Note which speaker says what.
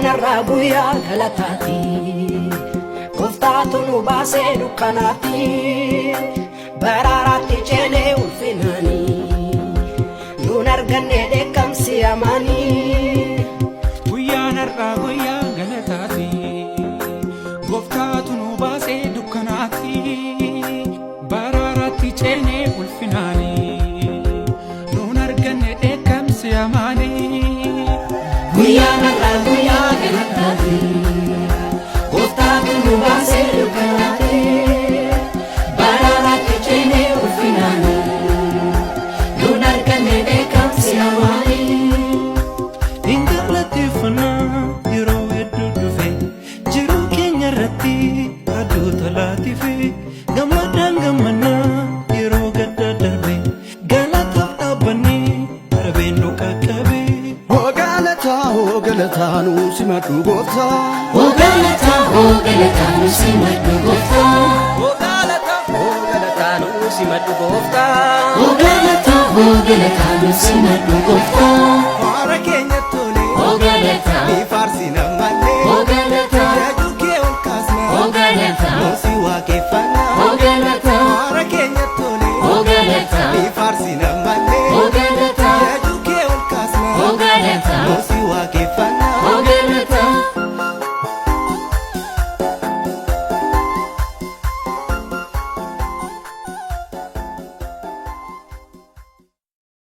Speaker 1: Narra buya galatati Koftatu nu base dukanati Bararati chene ulfinani Nun arganne dekam siyamani
Speaker 2: Buya narra buya galatati Koftatu nu base dukanati Bararati chene ulfinani Nun arganne dekam siyamani
Speaker 1: Buya narra buya galatati Koftatu nu base dukanati Bararati chene ulfinani Nun arganne dekam siyamani
Speaker 2: Ingalatifana yero eddu dufe jiru kenya rati adu talatife gamadan gamana yero gadda darbe galata abani arbendo kakabe
Speaker 3: Galata nu simadu gofta
Speaker 1: Galata nu simadu gofta
Speaker 3: Galata nu simadu gofta
Speaker 1: Galata nu simadu gofta
Speaker 3: Para kenya tole
Speaker 1: Galata